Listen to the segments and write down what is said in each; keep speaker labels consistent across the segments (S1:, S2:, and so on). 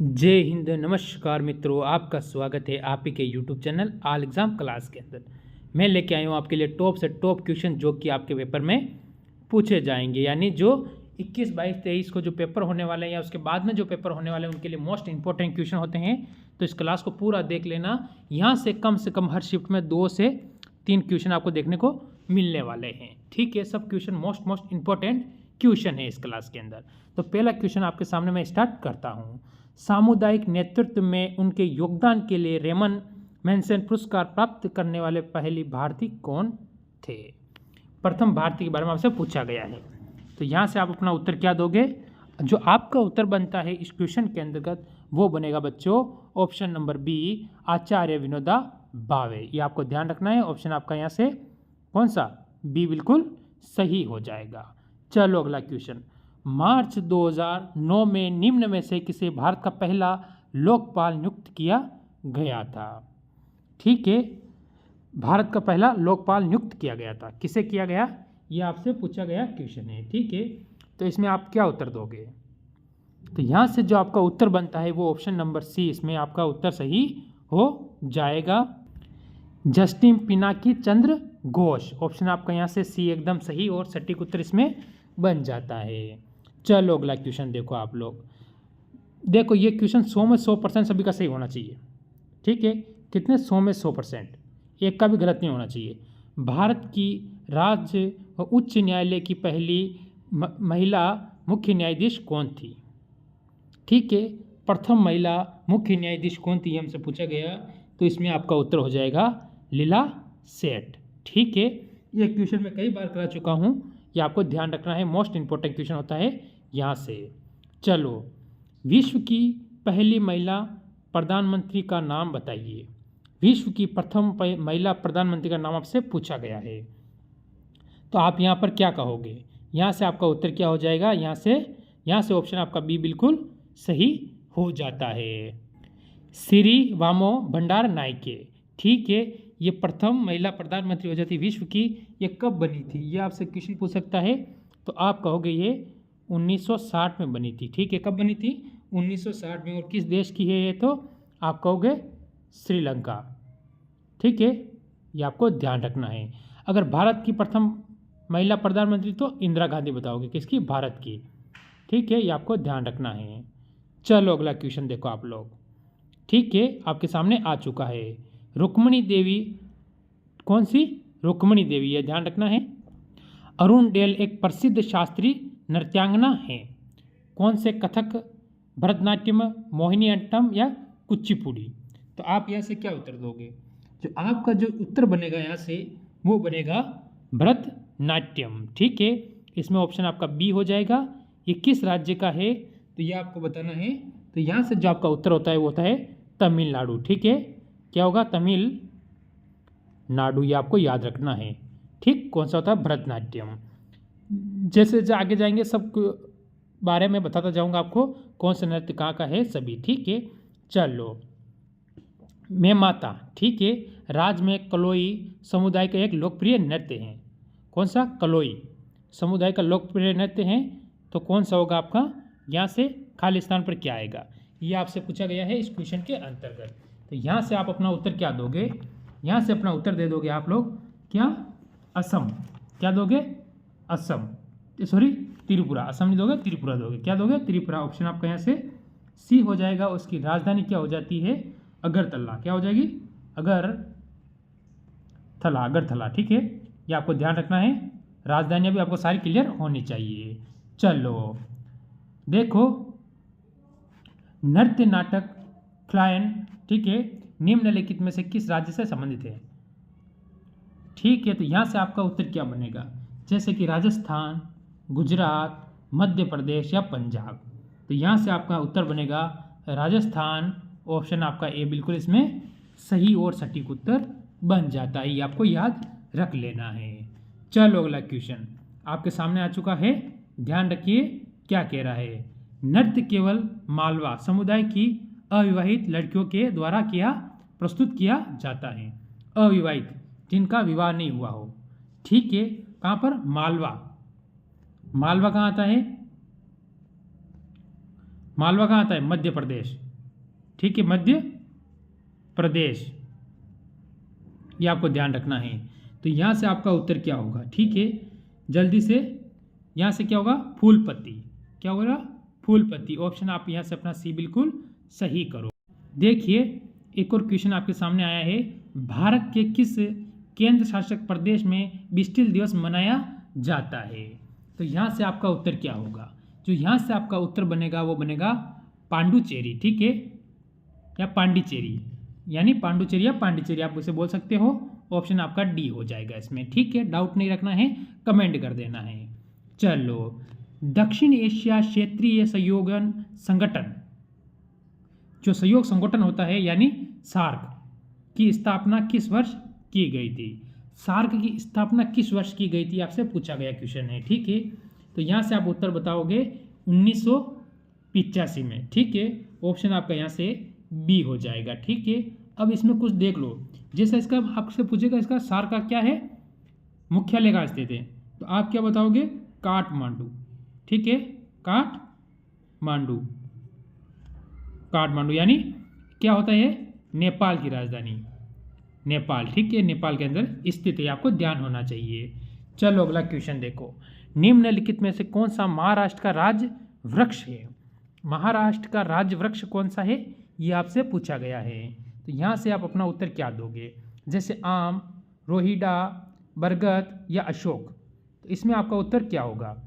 S1: जय हिंद। नमस्कार मित्रों, आपका स्वागत है आप ही के YouTube channel all exam class के अंदर। मैं लेके आया हूँ आपके लिए टॉप से टॉप क्वेश्चन जो कि आपके पेपर में पूछे जाएंगे, यानी जो 21, 22, 23 को जो पेपर होने वाले हैं या उसके बाद में जो पेपर होने वाले हैं उनके लिए मोस्ट इंपॉर्टेंट क्वेश्चन होते हैं। तो इस क्लास को पूरा देख लेना। यहाँ से कम हर शिफ्ट में 2 से 3 क्वेश्चन आपको देखने को मिलने वाले हैं। ठीक है, सब क्वेश्चन मोस्ट इंपॉर्टेंट क्वेश्चन है इस क्लास के अंदर। तो पहला क्वेश्चन आपके सामने मैं स्टार्ट करता हूँ। सामुदायिक नेतृत्व में उनके योगदान के लिए रेमन मेंशन पुरस्कार प्राप्त करने वाले पहली भारतीय कौन थे? प्रथम भारतीय के बारे में आपसे पूछा गया है। तो यहाँ से आप अपना उत्तर क्या दोगे? जो आपका उत्तर बनता है इस क्वेश्चन के अंतर्गत वो बनेगा बच्चों ऑप्शन नंबर बी, आचार्य विनोबा भावे। ये आपको ध्यान रखना है। ऑप्शन आपका यहाँ से कौन सा? बी बिल्कुल सही हो जाएगा। चलो अगला क्वेश्चन। मार्च 2009 में निम्न में से किसे भारत का पहला लोकपाल नियुक्त किया गया था? ठीक है, भारत का पहला लोकपाल नियुक्त किया गया था। किसे किया गया? यह आपसे पूछा गया क्वेश्चन है। ठीक है, तो इसमें आप क्या उत्तर दोगे? तो यहाँ से जो आपका उत्तर बनता है वो ऑप्शन नंबर सी, इसमें आपका उत्तर सही हो जाएगा। जस्टिन पिनाकी चंद्र घोष। ऑप्शन आपका यहाँ से सी एकदम सही और सटीक उत्तर इसमें बन जाता है। चलो अगला क्वेश्चन देखो आप लोग। देखो ये क्वेश्चन 100 में 100% सभी का सही होना चाहिए। ठीक है, कितने? 100 में 100%, एक का भी गलत नहीं होना चाहिए। भारत की राज्य व उच्च न्यायालय की पहली महिला मुख्य न्यायाधीश कौन थी? ठीक है, प्रथम महिला मुख्य न्यायाधीश कौन थी हमसे पूछा गया। तो इसमें आपका उत्तर हो जाएगा लीला सेठ। ठीक है, ये क्वेश्चन मैं कई बार करा चुका हूँ, ये आपको ध्यान रखना है। मोस्ट इंपॉर्टेंट क्वेश्चन होता है यहाँ से। चलो, विश्व की पहली महिला प्रधानमंत्री का नाम बताइए। विश्व की प्रथम महिला प्रधानमंत्री का नाम आपसे पूछा गया है। तो आप यहाँ पर क्या कहोगे? यहाँ से आपका उत्तर क्या हो जाएगा? यहाँ से ऑप्शन आपका बी बिल्कुल सही हो जाता है। श्री वामो भंडार नायके। ठीक है, ये प्रथम महिला प्रधानमंत्री हो जाती विश्व की। ये कब बनी थी? ये आपसे क्वेश्चन पूछ सकता है। तो आप कहोगे ये 1960 में बनी थी। ठीक है, कब बनी थी? 1960 में। और किस देश की है ये? तो आप कहोगे श्रीलंका। ठीक है, ये आपको ध्यान रखना है। अगर भारत की प्रथम महिला प्रधानमंत्री तो इंदिरा गांधी बताओगे। किसकी? भारत की। ठीक है, ये आपको ध्यान रखना है। चलो अगला क्वेश्चन देखो आप लोग। ठीक है, आपके सामने आ चुका है। रुक्मिणी देवी कौन सी? रुक्मिणी देवी, यह ध्यान रखना है। अरुण डेल एक प्रसिद्ध शास्त्रीय नृत्यांगना है। कौन से? कथक, भरतनाट्यम, मोहिनीअट्टम या कुचिपुड़ी? तो आप यहाँ से क्या उत्तर दोगे? जो आपका जो उत्तर बनेगा यहाँ से वो बनेगा भरतनाट्यम। ठीक है, इसमें ऑप्शन आपका बी हो जाएगा। ये किस राज्य का है? तो ये आपको बताना है। तो यहाँ से जो आपका उत्तर होता है वो होता है तमिलनाडु। ठीक है, क्या होगा? तमिलनाडु, ये आपको याद रखना है। ठीक, कौन सा होता है? भरतनाट्यम। जैसे आगे जाएंगे सब बारे में बताता जाऊंगा आपको कौन सा नृत्य कहाँ का है सभी। ठीक है, चलो मैं माता। ठीक है, राज्य में कलोई समुदाय का एक लोकप्रिय नृत्य है। कौन सा? कलोई समुदाय का लोकप्रिय नृत्य है। तो कौन सा होगा आपका? यहाँ से खाली स्थान पर क्या आएगा? ये आपसे पूछा गया है इस क्वेश्चन के अंतर्गत। तो यहाँ से आप अपना उत्तर क्या दोगे? यहाँ से अपना उत्तर दे दोगे आप लोग क्या? असम। क्या दोगे? असम, सॉरी त्रिपुरा। असम नहीं दोगे, त्रिपुरा दोगे। क्या दोगे? त्रिपुरा। ऑप्शन आपका यहाँ से सी हो जाएगा। उसकी राजधानी क्या हो जाती है? अगरतला। क्या हो जाएगी? अगरतला। ठीक है, ये आपको ध्यान रखना है। राजधानियाँ भी आपको सारी क्लियर होनी चाहिए। चलो देखो, नृत्य नाटक फ्लायन, ठीक है, निम्नलिखित में से किस राज्य से संबंधित है? ठीक है, तो यहाँ से आपका उत्तर क्या बनेगा? जैसे कि राजस्थान, गुजरात, मध्य प्रदेश या पंजाब। तो यहाँ से आपका उत्तर बनेगा राजस्थान। ऑप्शन आपका ए बिल्कुल इसमें सही और सटीक उत्तर बन जाता है। ये आपको याद रख लेना है। चलो अगला क्वेश्चन आपके सामने आ चुका है, ध्यान रखिए क्या कह रहा है। नृत्य केवल मालवा समुदाय की अविवाहित लड़कियों के द्वारा प्रस्तुत किया जाता है। अविवाहित, जिनका विवाह नहीं हुआ हो। ठीक है, कहाँ पर? मालवा। मालवा कहाँ आता है? मालवा कहाँ आता है? मध्य प्रदेश। ठीक है, मध्य प्रदेश, ये आपको ध्यान रखना है। तो यहाँ से आपका उत्तर क्या होगा? ठीक है, जल्दी से यहाँ से क्या होगा? फूलपति। क्या होगा? फूलपति। ऑप्शन आप यहाँ से अपना सी बिल्कुल सही करो। देखिए एक और क्वेश्चन आपके सामने आया है, भारत के किस केंद्र शासित प्रदेश में बिस्टिल दिवस मनाया जाता है? तो यहाँ से आपका उत्तर क्या होगा? जो यहाँ से आपका उत्तर बनेगा वो बनेगा पांडुचेरी। ठीक है, या पांडिचेरी, यानी पांडुचेरी या पांडिचेरी आप उसे बोल सकते हो। ऑप्शन आपका डी हो जाएगा इसमें। ठीक है, डाउट नहीं रखना है, कमेंट कर देना है। चलो, दक्षिण एशिया क्षेत्रीय सहयोग संगठन, जो सहयोग संगठन होता है यानी सार्क की स्थापना किस वर्ष की गई थी? सार्क की स्थापना किस वर्ष की गई थी आपसे पूछा गया क्वेश्चन है। ठीक है, तो यहाँ से आप उत्तर बताओगे 1985 में। ठीक है, ऑप्शन आपका यहाँ से बी हो जाएगा। ठीक है, अब इसमें कुछ देख लो, जैसा इसका आपसे पूछेगा इसका सार्क का क्या है, मुख्यालय कहाँ स्थित है, तो आप क्या बताओगे? काठमांडू। ठीक है, काठमांडू, काठमांडू यानी क्या होता है? नेपाल की राजधानी, नेपाल। ठीक है, नेपाल के अंदर स्थित है, आपको ध्यान होना चाहिए। चलो अगला क्वेश्चन देखो, निम्नलिखित में से कौन सा महाराष्ट्र का राज्य वृक्ष है? महाराष्ट्र का राज्य वृक्ष कौन सा है, ये आपसे पूछा गया है। तो यहाँ से आप अपना उत्तर क्या दोगे? जैसे आम, रोहिड़ा, बरगद या अशोक, तो इसमें आपका उत्तर क्या होगा?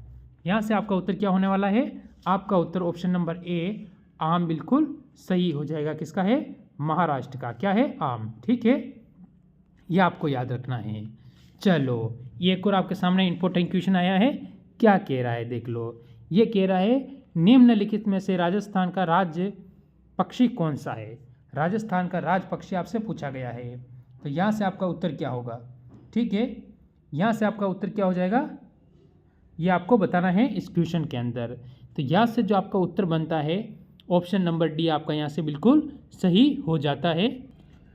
S1: यहाँ से आपका उत्तर क्या होने वाला है? आपका उत्तर ऑप्शन नंबर ए आम बिल्कुल सही हो जाएगा। किसका है? महाराष्ट्र का। क्या है? आम। ठीक है, ये आपको याद रखना है। चलो ये एक और आपके सामने इंपॉर्टेंट क्वेश्चन आया है, क्या कह रहा है देख लो। ये कह रहा है निम्नलिखित में से राजस्थान का राज्य पक्षी कौन सा है? राजस्थान का राज पक्षी आपसे पूछा गया है। तो यहाँ से आपका उत्तर क्या होगा? ठीक है, यहाँ से आपका उत्तर क्या हो जाएगा, ये आपको बताना है इस क्वेश्चन के अंदर। तो यहाँ से जो आपका उत्तर बनता है ऑप्शन नंबर डी आपका यहाँ से बिल्कुल सही हो जाता है।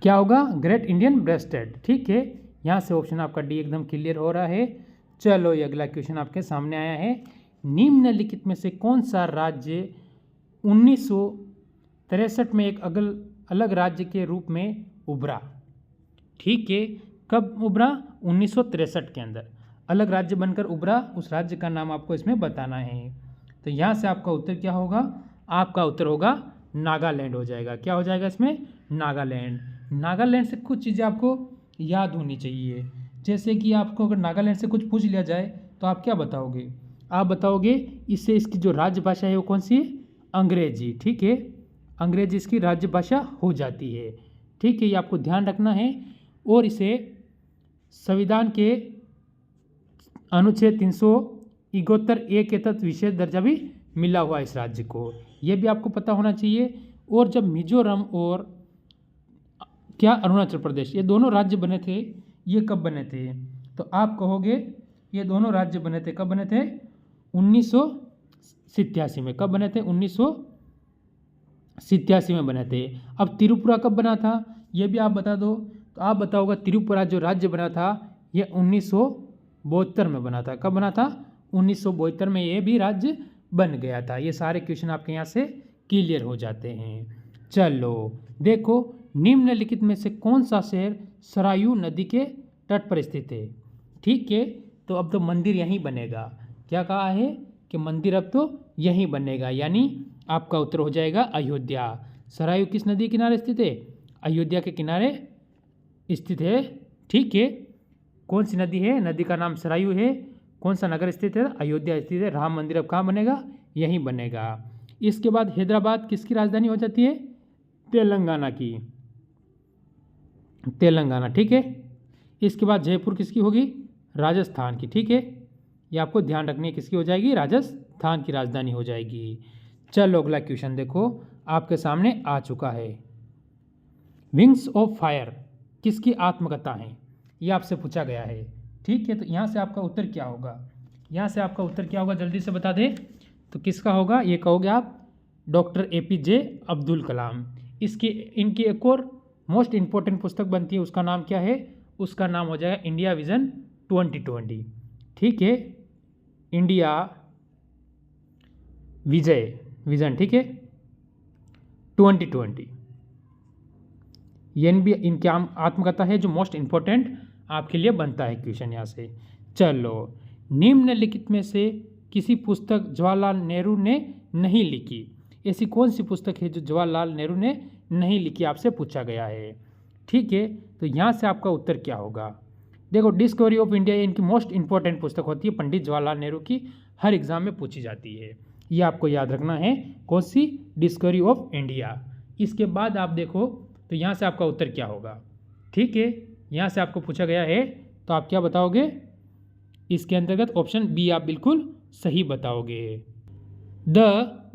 S1: क्या होगा? Great Indian rested. ठीक है, यहाँ से ऑप्शन आपका डी एकदम क्लियर हो रहा है। चलो ये अगला क्वेश्चन आपके सामने आया है, निम्नलिखित में से कौन सा राज्य 1963 में एक अलग राज्य के रूप में उभरा? ठीक है, कब उभरा? 1963 के अंदर अलग राज्य बनकर उभरा, उस राज्य का नाम आपको इसमें बताना है। तो यहाँ से आपका उत्तर क्या होगा? आपका उत्तर होगा नागालैंड हो जाएगा। क्या हो जाएगा इसमें? नागालैंड। नागालैंड से कुछ चीज़ें आपको याद होनी चाहिए, जैसे कि आपको अगर नागालैंड से कुछ पूछ लिया जाए तो आप क्या बताओगे? आप बताओगे इससे इसकी जो राज्य भाषा है वो कौन सी है? अंग्रेजी। ठीक है, अंग्रेजी इसकी राज्य भाषा हो जाती है। ठीक है, ये आपको ध्यान रखना है। और इसे संविधान के अनुच्छेद 371 के तहत विशेष दर्जा भी मिला हुआ इस राज्य को, ये भी आपको पता होना चाहिए। और जब मिजोरम और क्या अरुणाचल प्रदेश ये दोनों राज्य बने थे, ये कब बने थे? तो आप कहोगे ये दोनों राज्य बने थे, कब बने थे? 1987 में। कब बने थे? 1987 में बने थे। अब त्रिपुरा कब बना था, ये भी आप बता दो। तो आप बताओगे त्रिपुरा जो राज्य बना था ये 1972 में बना था। कब बना था? 1972 में ये भी राज्य बन गया था। ये सारे क्वेश्चन आपके यहाँ से क्लियर हो जाते हैं। चलो देखो, निम्नलिखित में से कौन सा शहर सरयू नदी के तट पर स्थित है? ठीक है, तो अब तो मंदिर यहीं बनेगा। क्या कहा है कि मंदिर अब तो यहीं बनेगा, यानी आपका उत्तर हो जाएगा अयोध्या। सरयू किस नदी के किनारे स्थित है? अयोध्या के किनारे स्थित है। ठीक है, कौन सी नदी है? नदी का नाम सरयू है। कौन सा नगर स्थित है? अयोध्या स्थित है। राम मंदिर अब कहाँ बनेगा? यहीं बनेगा। इसके बाद हैदराबाद किसकी राजधानी हो जाती है? तेलंगाना की, तेलंगाना। ठीक है, इसके बाद जयपुर किसकी होगी? राजस्थान की। ठीक है, ये आपको ध्यान रखनी है, किसकी हो जाएगी? राजस्थान की राजधानी हो जाएगी। चलो अगला क्वेश्चन देखो आपके सामने आ चुका है, विंग्स ऑफ फायर किसकी आत्मकथा है? ये आपसे पूछा गया है। ठीक है, तो यहाँ से आपका उत्तर क्या होगा? यहाँ से आपका उत्तर क्या होगा जल्दी से बता दे। तो किसका होगा? ये कहोगे आप डॉक्टर APJ अब्दुल कलाम। इनकी एक और मोस्ट इम्पोर्टेंट पुस्तक बनती है, उसका नाम क्या है? उसका नाम हो जाएगा इंडिया विजन 2020। ठीक है, इंडिया विजन। ठीक है, 2020। ये भी इनकी आत्मकथा है जो मोस्ट इम्पोर्टेंट आपके लिए बनता है क्वेश्चन यहाँ से। चलो, निम्नलिखित में से किसी पुस्तक जवाहरलाल नेहरू ने नहीं लिखी। ऐसी कौन सी पुस्तक है जो जवाहरलाल नेहरू ने नहीं लिखी, आपसे पूछा गया है। ठीक है, तो यहाँ से आपका उत्तर क्या होगा। देखो, डिस्कवरी ऑफ इंडिया इनकी मोस्ट इंपॉर्टेंट पुस्तक होती है, पंडित जवाहरलाल नेहरू की, हर एग्जाम में पूछी जाती है। ये आपको याद रखना है, कौन सी, डिस्कवरी ऑफ इंडिया। इसके बाद आप देखो तो यहाँ से आपका उत्तर क्या होगा। ठीक है, यहाँ से आपको पूछा गया है तो आप क्या बताओगे, इसके अंतर्गत ऑप्शन बी आप बिल्कुल सही बताओगे। द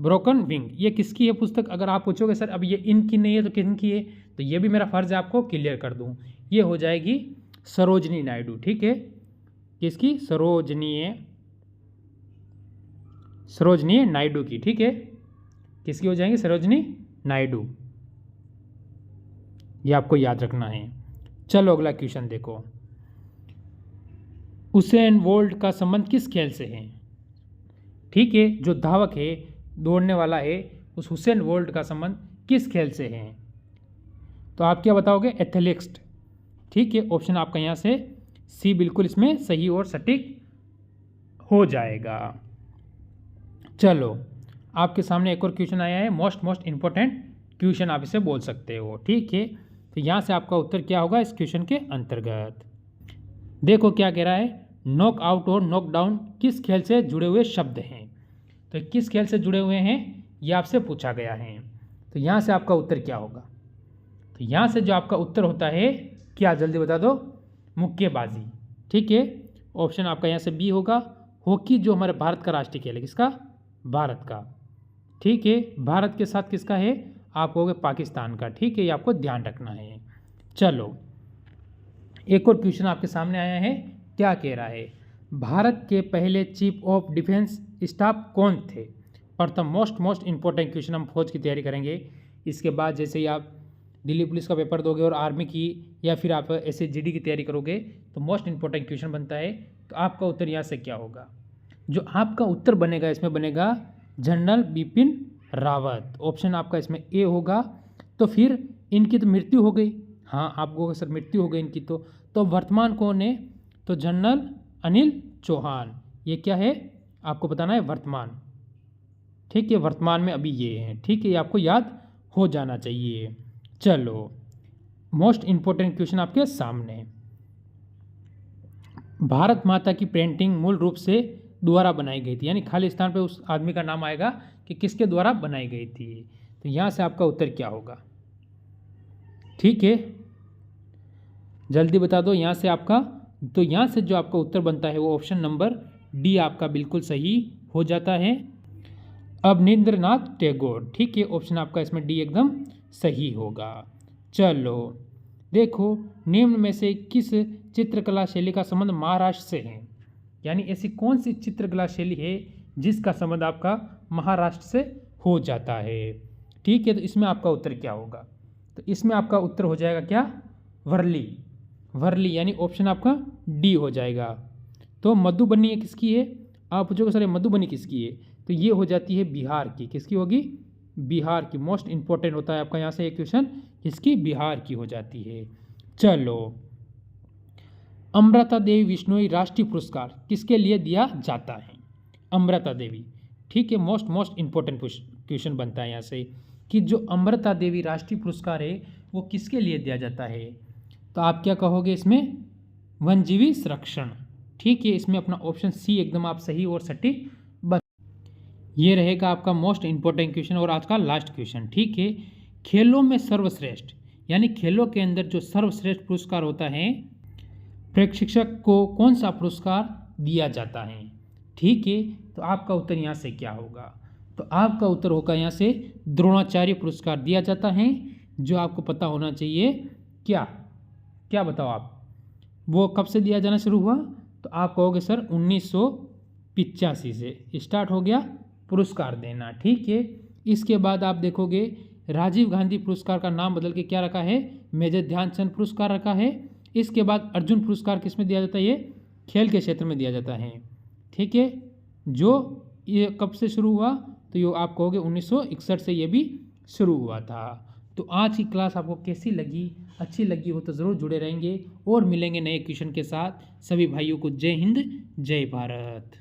S1: ब्रोकन विंग, ये किसकी है पुस्तक। अगर आप पूछोगे सर अब ये इनकी नहीं है तो किनकी है, तो ये भी मेरा फर्ज है आपको क्लियर कर दूं। ये हो जाएगी सरोजनी नायडू। ठीक है, किसकी, सरोजनी नायडू की। ठीक है, किसकी हो जाएंगी, सरोजनी नायडू। ये आपको याद रखना है। चलो अगला क्वेश्चन देखो, उसेन बोल्ट का संबंध किस खेल से है। ठीक है, जो धावक है, दौड़ने वाला है, उस हुसैन बोल्ट का संबंध किस खेल से है। तो आप क्या बताओगे, एथलेटिक्स। ठीक है, ऑप्शन आपका यहाँ से सी बिल्कुल इसमें सही और सटीक हो जाएगा। चलो, आपके सामने एक और क्वेश्चन आया है, मोस्ट इंपॉर्टेंट क्वेश्चन आप इसे बोल सकते हो। ठीक है, तो यहाँ से आपका उत्तर क्या होगा इस क्वेश्चन के अंतर्गत। देखो क्या कह रहा है, नॉक आउट और नॉक डाउन किस खेल से जुड़े हुए शब्द हैं। तो किस खेल से जुड़े हुए हैं ये आपसे पूछा गया है। तो यहाँ से आपका उत्तर क्या होगा। तो यहाँ से जो आपका उत्तर होता है, क्या जल्दी बता दो, मुक्केबाजी। ठीक है, ऑप्शन आपका यहाँ से बी होगा। हॉकी जो हमारे भारत का राष्ट्रीय खेल है, किसका, भारत का। ठीक है, भारत के साथ किसका है, आप कहोगे पाकिस्तान का। ठीक है, ये आपको ध्यान रखना है। चलो, एक और क्वेश्चन आपके सामने आया है, क्या कह रहा है, भारत के पहले चीफ ऑफ डिफेंस स्टाफ कौन थे। प्रथम मोस्ट इंपॉर्टेंट क्वेश्चन, हम फौज की तैयारी करेंगे। इसके बाद जैसे ही आप दिल्ली पुलिस का पेपर दोगे और आर्मी की या फिर आप SSGD की तैयारी करोगे तो मोस्ट इंपॉर्टेंट क्वेश्चन बनता है। तो आपका उत्तर यहाँ से क्या होगा, जो आपका उत्तर बनेगा इसमें बनेगा जनरल बिपिन रावत। ऑप्शन आपका इसमें ए होगा। तो फिर इनकी तो मृत्यु हो गई, हाँ आपको सर मृत्यु हो गई इनकी, तो वर्तमान कौन है, तो जनरल अनिल चौहान। ये क्या है आपको बताना है, वर्तमान। ठीक है, वर्तमान में अभी ये है। ठीक है, ये आपको याद हो जाना चाहिए। चलो, मोस्ट इंपॉर्टेंट क्वेश्चन आपके सामने, भारत माता की पेंटिंग मूल रूप से द्वारा बनाई गई थी, यानी खाली स्थान पे उस आदमी का नाम आएगा कि किसके द्वारा बनाई गई थी। तो यहाँ से आपका उत्तर क्या होगा। ठीक है, जल्दी बता दो यहाँ से आपका। तो यहाँ से जो आपका उत्तर बनता है वो ऑप्शन नंबर डी आपका बिल्कुल सही हो जाता है, अवनींद्रनाथ टैगोर। ठीक है, ऑप्शन आपका इसमें डी एकदम सही होगा। चलो देखो, निम्न में से किस चित्रकला शैली का संबंध महाराष्ट्र से है, यानी ऐसी कौन सी चित्रकला शैली है जिसका संबंध आपका महाराष्ट्र से हो जाता है। ठीक है, तो इसमें आपका उत्तर क्या होगा, तो इसमें आपका उत्तर हो जाएगा क्या, वर्ली, यानी ऑप्शन आपका डी हो जाएगा। तो मधुबनी किसकी है, आप पूछोगे सर मधुबनी किसकी है, तो ये हो जाती है बिहार की। किसकी होगी, बिहार की। मोस्ट इंपॉर्टेंट होता है आपका यहाँ से एक क्वेश्चन, इसकी बिहार की हो जाती है। चलो, अमृता देवी बिश्नोई राष्ट्रीय पुरस्कार किसके लिए दिया जाता है, अमृता देवी। ठीक है, मोस्ट इंपॉर्टेंट क्वेश्चन बनता है यहाँ से कि जो अमृता देवी राष्ट्रीय पुरस्कार है वो किसके लिए दिया जाता है। तो आप क्या कहोगे इसमें, वन्यजीवी संरक्षण। ठीक है, इसमें अपना ऑप्शन सी एकदम आप सही और सटीक ये रहेगा आपका मोस्ट इंपॉर्टेंट क्वेश्चन और आज का लास्ट क्वेश्चन। ठीक है, खेलों में सर्वश्रेष्ठ, यानी खेलों के अंदर जो सर्वश्रेष्ठ पुरस्कार होता है, प्रशिक्षक को कौन सा पुरस्कार दिया जाता है। ठीक है, तो आपका उत्तर यहाँ से क्या होगा, तो आपका उत्तर होगा यहाँ से द्रोणाचार्य पुरस्कार दिया जाता है, जो आपको पता होना चाहिए। क्या बताओ आप, वो कब से दिया जाना शुरू हुआ, तो आप कहोगे सर 1985 से स्टार्ट हो गया पुरस्कार देना। ठीक है, इसके बाद आप देखोगे राजीव गांधी पुरस्कार का नाम बदल के क्या रखा है, मेजर ध्यानचंद पुरस्कार रखा है। इसके बाद अर्जुन पुरस्कार किस में दिया जाता है, ये खेल के क्षेत्र में दिया जाता है। ठीक है, जो ये कब से शुरू हुआ, तो ये आप कहोगे 1961 से ये भी शुरू हुआ था। तो आज की क्लास आपको कैसी लगी? अच्छी लगी हो तो ज़रूर जुड़े रहेंगे और मिलेंगे नए क्वेश्चन के साथ। सभी भाइयों को जय हिंद, जय भारत।